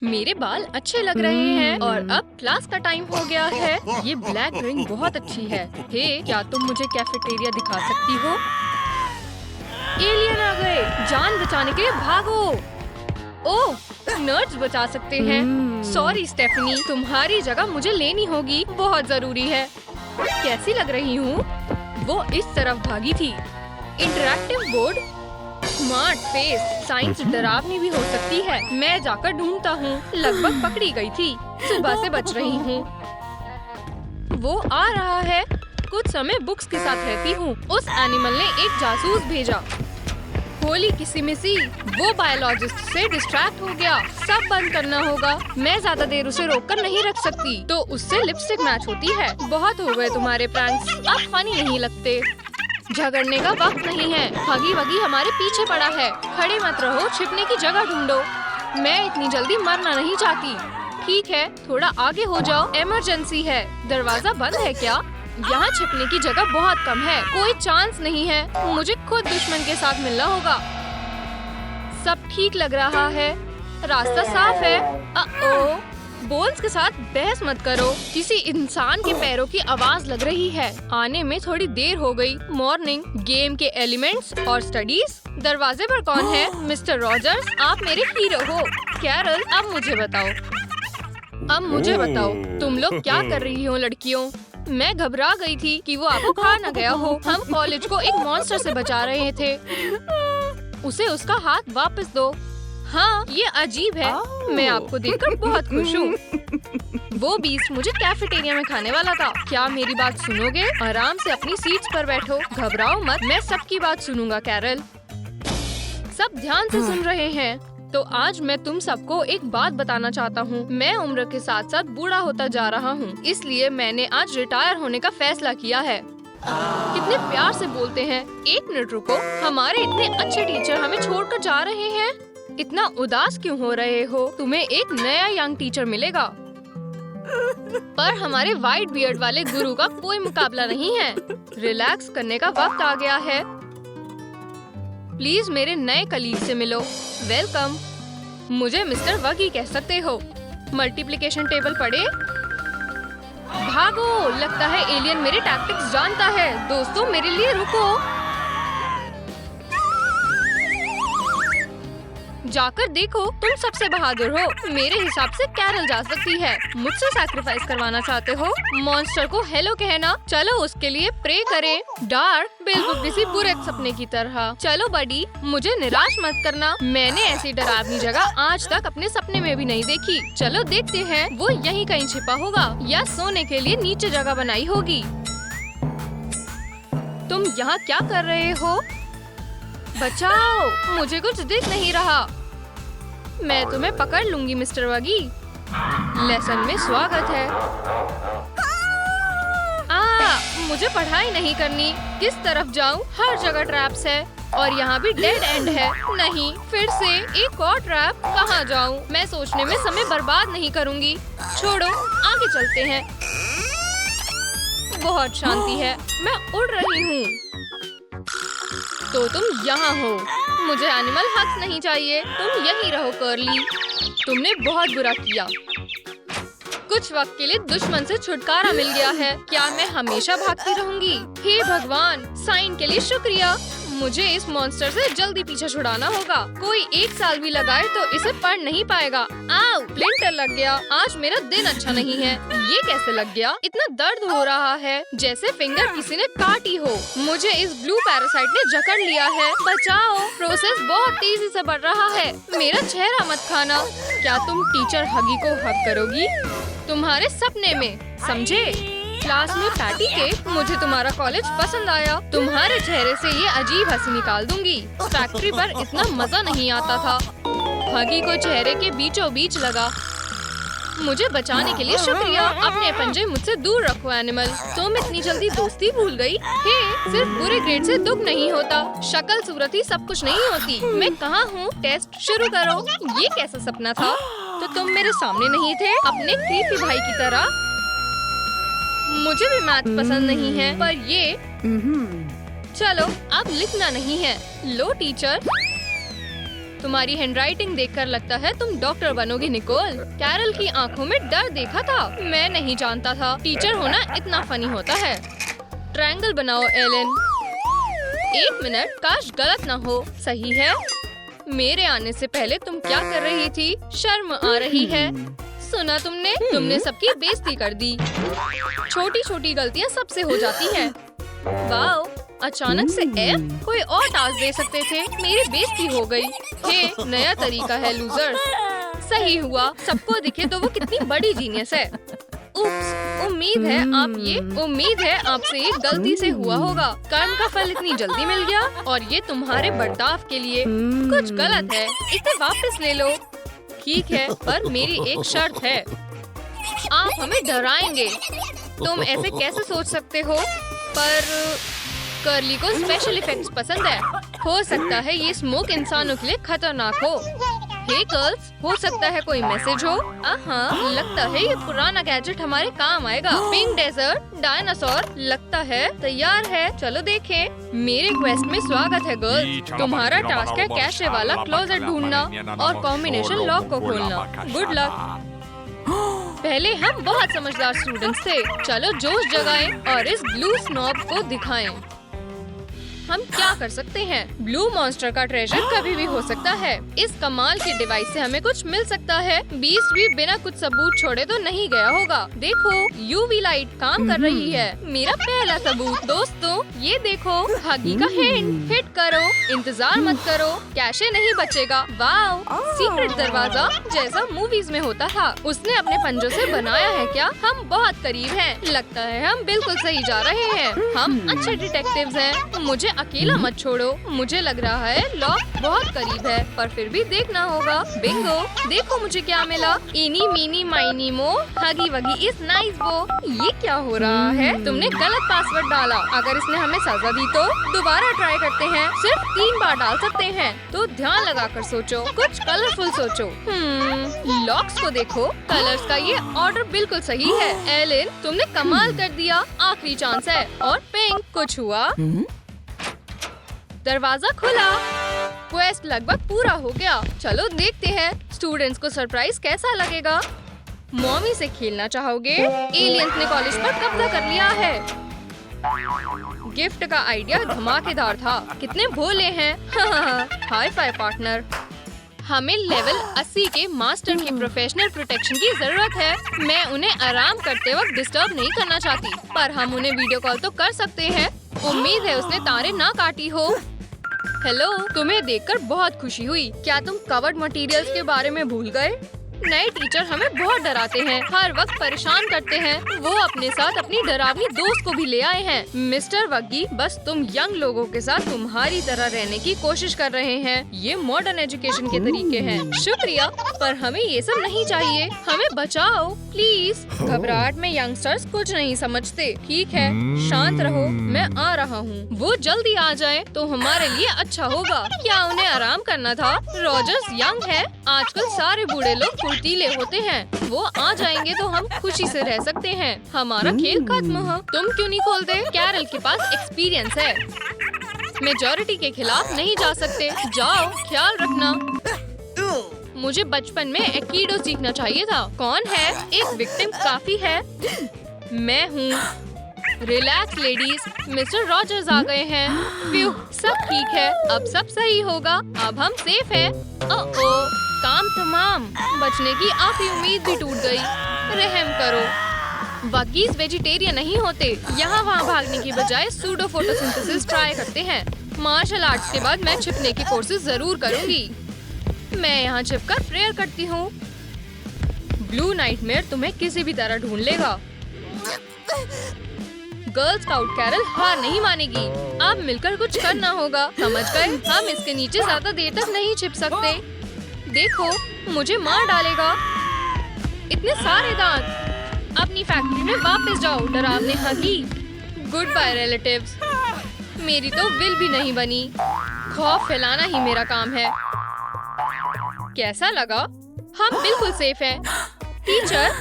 मेरे बाल अच्छे लग रहे हैं और अब क्लास का टाइम हो गया है। ये ब्लैक रिंग बहुत अच्छी है। हे, क्या तुम मुझे कैफेटेरिया दिखा सकती हो? एलियन आ गए! जान बचाने के लिए भागो! ओह, नर्ड्स बचा सकते हैं। सॉरी स्टेफनी, तुम्हारी जगह मुझे लेनी होगी। बहुत जरूरी है। कैसी लग रही हूँ? वो इस तरफ भागी थी। Interactive board, smart face, science डरावनी भी हो सकती है। मैं जाकर ढूंढता हूँ। लगभग पकड़ी गई थी। सुबह से बच रही हूँ। वो आ रहा है। कुछ समय बुक्स के साथ रहती हूँ। उस एनिमल ने एक जासूस भेजा। होली किसिमिसी, वो बायोलॉजिस्ट से डिस्ट्रैक्ट हो गया। सब बंद करना होगा। मैं ज्यादा देर उसे रोककर नहीं रख सकती। तो उससे लिपस्टिक मैच होती है। बहुत हो गए तुम्हारे प्रैंक्स, अब फनी नहीं लगते। झगड़ने का वक्त नहीं है। हगी वगी हमारे पीछे पड़ा है। खड़े मत रहो, छिपने की जगह ढूंढो। मैं इतनी जल्दी मरना नहीं चाहती। ठीक है, थोड़ा आगे हो जाओ। इमरजेंसी है। दरवाजा बंद है क्या? यहाँ छिपने की जगह बहुत कम है। कोई चांस नहीं है। मुझे खुद दुश्मन के साथ मिलना होगा। सब ठीक लग रहा है। रास्ता साफ है। ओ, बोल्स के साथ बहस मत करो। किसी इंसान के पैरों की आवाज लग रही है। आने में थोड़ी देर हो गई। मॉर्निंग, गेम के एलिमेंट्स और स्टडीज। दरवाजे पर कौन है? मिस्टर रॉजर्स, आप मेरे हीरो हो। कैरल, अब मुझे बताओ, तुम लोग क्या कर रही हो लड़कियों? मैं घबरा गई थी कि वो आपको खा न गया हो। हम कॉलेज को एक मॉन्स्टर से बचा रहे थे। उसे उसका हाथ वापस दो। हाँ, ये अजीब है। मैं आपको देखकर बहुत खुश हूँ। वो बीस्ट मुझे कैफेटेरिया में खाने वाला था। क्या मेरी बात सुनोगे? आराम से अपनी सीट्स पर बैठो। घबराओ मत, मैं सबकी बात सुनूंगा। कैरल, सब ध्यान से सुन रहे हैं। तो आज मैं तुम सबको एक बात बताना चाहता हूँ। मैं उम्र के साथ साथ बूढ़ा होता जा रहा हूँ, इसलिए मैंने आज रिटायर होने का फैसला किया है। कितने प्यार से बोलते हैं। एक मिनट रुको, हमारे इतने अच्छे टीचर हमें छोड़कर जा रहे हैं। इतना उदास क्यों हो रहे हो? तुम्हें एक नया यंग टीचर मिलेगा, पर हमारे व्हाइट बियर्ड वाले गुरु का कोई मुकाबला नहीं है। रिलैक्स करने का वक्त आ गया है। प्लीज मेरे नए कलीग से मिलो। वेलकम। मुझे मिस्टर वगी कह सकते हो। मल्टीप्लिकेशन टेबल पढ़े। भागो, लगता है एलियन मेरे टैक्टिक्स जानता है। दोस्तों, मेरे लिए रुको। जाकर देखो, तुम सबसे बहादुर हो। मेरे हिसाब से कैरल जा सकती है। मुझसे सैक्रिफाइस करवाना चाहते हो? मॉन्स्टर को हेलो कहना। चलो उसके लिए प्रे करें। डार्क, बिल्कुल किसी बुरे सपने की तरह। चलो बडी, मुझे निराश मत करना। मैंने ऐसी डरावनी जगह आज तक अपने सपने में भी नहीं देखी। चलो देखते हैं, वो यहीं कहीं छिपा होगा या सोने के लिए नीचे जगह बनाई होगी। तुम यहाँ क्या कर रहे हो? बचाओ, मुझे कुछ दिख नहीं रहा। मैं तुम्हें पकड़ लूंगी मिस्टर वगी। लेसन में स्वागत है। मुझे पढ़ाई नहीं करनी। किस तरफ जाऊं? हर जगह ट्रैप्स है और यहाँ भी डेड एंड है। नहीं, फिर से एक और ट्रैप। कहाँ जाऊं? मैं सोचने में समय बर्बाद नहीं करूँगी। छोड़ो, आगे चलते हैं। बहुत शांति है। मैं उड़ रही हूँ। तो तुम यहाँ हो। मुझे एनिमल हक्स नहीं चाहिए। तुम यहीं रहो कर्ली। तुमने बहुत बुरा किया। कुछ वक्त के लिए दुश्मन से छुटकारा मिल गया है। क्या मैं हमेशा भागती रहूंगी? हे भगवान, साइन के लिए शुक्रिया। मुझे इस मॉन्स्टर से जल्दी पीछा छुड़ाना होगा। कोई 1 साल भी लगाए तो इसे पढ़ नहीं पाएगा। आओ, स्प्लिंटर लग गया। आज मेरा दिन अच्छा नहीं है। ये कैसे लग गया? इतना दर्द हो रहा है जैसे फिंगर किसी ने काटी हो। मुझे इस ब्लू पैरासाइट ने जकड़ लिया है। बचाओ, प्रोसेस बहुत तेजी से बढ़ रहा है। मेरा चेहरा मत खाना। क्या तुम टीचर हगी को हग करोगी? तुम्हारे सपने में, समझे? क्लास में पैटी केक। मुझे तुम्हारा कॉलेज पसंद आया। तुम्हारे चेहरे से ये अजीब हंसी निकाल दूंगी। फैक्ट्री पर इतना मजा नहीं आता था। हगी को चेहरे के बीचों बीच लगा। मुझे बचाने के लिए शुक्रिया। अपने पंजे मुझसे दूर रखो एनिमल। तुम इतनी जल्दी दोस्ती भूल गई? हे, सिर्फ बुरे ग्रेड से दुख नहीं होता। शक्ल सूरत ही सब कुछ नहीं होती। मैं कहाँ हूँ? टेस्ट शुरू करो। ये कैसा सपना था? तो तुम मेरे सामने नहीं थे अपने क्रीपी भाई की तरह। मुझे भी मैथ पसंद नहीं है, पर ये चलो, अब लिखना नहीं है। लो टीचर, तुम्हारी हैंडराइटिंग देखकर लगता है तुम डॉक्टर बनोगी निकोल। कैरल की आंखों में डर देखा था। मैं नहीं जानता था टीचर होना इतना फनी होता है। ट्रायंगल बनाओ एलन। 1 मिनट, काश गलत ना हो। सही है। मेरे आने से पहले तुम क्या कर रही थी? शर्म आ रही है। सुना तुमने सबकी बेइज्जती कर दी। छोटी छोटी गलतियाँ सबसे हो जाती हैं। वाओ, अचानक से एफ। कोई और टास्क दे सकते थे। मेरी बेइज्जती हो गई। हे, नया तरीका है लूजर। सही हुआ। सबको दिखे तो वो कितनी बड़ी जीनियस है। उप्स, उम्मीद है आपसे ये गलती से हुआ होगा। कर्म का फल इतनी जल्दी मिल गया और ये तुम्हारे बर्ताव के लिए। कुछ गलत है, इसे वापस ले लो। ठीक है, पर मेरी एक शर्त है। आप हमें डराएंगे। तुम ऐसे कैसे सोच सकते हो? पर कर्ली को स्पेशल इफेक्ट्स पसंद है। हो सकता है ये स्मोक इंसानों के लिए खतरनाक हो। हे गर्ल्स, हो सकता है कोई मैसेज हो। हाँ, लगता है ये पुराना गैजेट हमारे काम आएगा। पिंक डेजर्ट डायनासोर लगता है तैयार है। चलो देखें। मेरे क्वेस्ट में स्वागत है गर्ल्स। तुम्हारा टास्क है कैशे वाला क्लोजेट ढूंढना और कॉम्बिनेशन लॉक को खोलना। Good luck. पहले हम बहुत समझदार स्टूडेंट्स थे। चलो जोश जगाएं और इस ब्लू स्नॉब को दिखाएं। हम क्या कर सकते हैं? ब्लू मॉन्स्टर का ट्रेजर कभी भी हो सकता है। इस कमाल के डिवाइस से हमें कुछ मिल सकता है। बीस्ट भी बिना कुछ सबूत छोड़े तो नहीं गया होगा। देखो, यूवी लाइट काम कर रही है। मेरा पहला सबूत। दोस्तों, ये देखो, हगी का हिंट। हिट करो, इंतजार मत करो, कैशे नहीं बचेगा। वाओ, सीक्रेट दरवाजा जैसा मूवीज में होता था। उसने अपने पंजों से बनाया है क्या? हम बहुत करीब हैं। लगता है हम बिल्कुल सही जा रहे हैं। हम अच्छे डिटेक्टिव्स हैं। मुझे अकेला मत छोड़ो। मुझे लग रहा है लॉक बहुत करीब है, पर फिर भी देखना होगा। बिंगो, देखो मुझे क्या मिला। इनी मीनी माइनी मो, हगी वगी इज नाइस वो। ये क्या हो रहा है? तुमने गलत पासवर्ड डाला। अगर इसने हमें सजा दी तो दोबारा ट्राई करते हैं। सिर्फ 3 बार डाल सकते हैं, तो ध्यान लगाकर सोचो। कुछ कलरफुल सोचो। लॉक्स को देखो। कलर्स का ये ऑर्डर बिल्कुल सही है। एलिन, तुमने कमाल कर दिया। आखिरी चांस है। और पिंक, कुछ हुआ? दरवाजा खुला। क्वेस्ट लगभग पूरा हो गया। चलो देखते हैं स्टूडेंट्स को सरप्राइज कैसा लगेगा। मॉमी से खेलना चाहोगे? एलियंस ने कॉलेज पर कब्जा कर लिया है। गिफ्ट का आइडिया धमाकेदार था। कितने भोले हैं। Hi fi partner. हमें लेवल 80 के मास्टर की प्रोफेशनल प्रोटेक्शन की जरूरत है। मैं उन्हें आराम करते वक्त डिस्टर्ब नहीं करना चाहती, पर हम उन्हें वीडियो कॉल तो कर सकते हैं। उम्मीद है उसने तारे ना काटी हो। हेलो, तुम्हें देखकर बहुत खुशी हुई। क्या तुम कवर्ड मटेरियल्स के बारे में भूल गए? नए टीचर हमें बहुत डराते हैं, हर वक्त परेशान करते हैं। वो अपने साथ अपनी डरावनी दोस्त को भी ले आए हैं। मिस्टर वग्गी, बस तुम यंग लोगों के साथ तुम्हारी तरह रहने की कोशिश कर रहे हैं। ये मॉडर्न एजुकेशन के तरीके हैं। शुक्रिया, पर हमें ये सब नहीं चाहिए। हमें बचाओ प्लीज। घबराहट में यंगस्टर्स कुछ नहीं समझते। ठीक है, शांत रहो, मैं आ रहा हूँ। वो जल्दी आ जाए तो हमारे लिए अच्छा होगा। क्या उन्हें आराम करना था? रॉजर्स यंग है। आजकल सारे बूढ़े लोग फुर्तीले होते हैं। वो आ जाएंगे तो हम खुशी से रह सकते हैं। हमारा खेल खत्म हो। तुम क्यों नहीं खोलते? कैरल के पास एक्सपीरियंस है। मेजॉरिटी के खिलाफ नहीं जा सकते। जाओ, ख्याल रखना। मुझे बचपन में एक्कीडो सीखना चाहिए था। कौन है? एक विक्टिम काफी है। मैं हूँ। रिलैक्स लेडीज, मिस्टर रॉजर्स आ गए हैं। प्यू, सब ठीक है। अब सब सही होगा। अब हम सेफ है। ओ, काम तमाम। बचने की आखिरी उम्मीद भी टूट गई। रहम करो। वग्गीज वेजिटेरियन नहीं होते। यहाँ वहाँ भागने की बजाय सूडो फोटोसिंथेसिस ट्राई करते हैं। मार्शल आर्ट्स के बाद मैं छिपने की कोर्सेज जरूर करूँगी। मैं यहाँ छिपकर प्रेयर करती हूँ। ब्लू नाइटमेयर तुम्हें किसी भी तरह ढूंढ लेगा। गर्ल स्काउट कैरल हार नहीं मानेगी। अब मिलकर कुछ करना होगा। समझ गए? हम इसके नीचे ज्यादा देर तक नहीं छिप सकते। देखो, मुझे मार डालेगा। इतने सारे दांत। अपनी फैक्ट्री में वापस जाओ, डरावने हगी। Goodbye relatives. मेरी तो विल भी नहीं बनी। खौफ फैलाना ही मेरा काम है। कैसा लगा? हम बिल्कुल सेफ हैं। टीचर,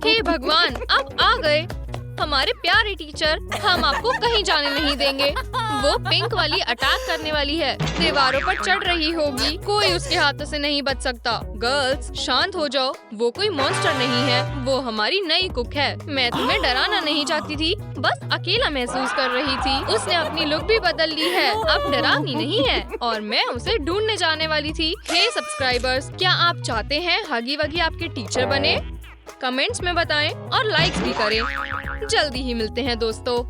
हे भगवान, अब आ गए। हमारे प्यारे टीचर, हम आपको कहीं जाने नहीं देंगे। वो पिंक वाली अटैक करने वाली है, दीवारों पर चढ़ रही होगी, कोई उसके हाथों से नहीं बच सकता। गर्ल्स शांत हो जाओ, वो कोई मॉन्स्टर नहीं है, वो हमारी नई कुक है। मैं तुम्हें डराना नहीं चाहती थी, बस अकेला महसूस कर रही थी। उसने अपनी लुक भी बदल ली है, अब डरावनी नहीं है और मैं उसे ढूंढने जाने वाली थी। हे सब्सक्राइबर्स, क्या आप चाहते हैं हगी वगी आपके टीचर बने? कमेंट्स में बताएं और लाइक्स भी करें। जल्दी ही मिलते हैं दोस्तों।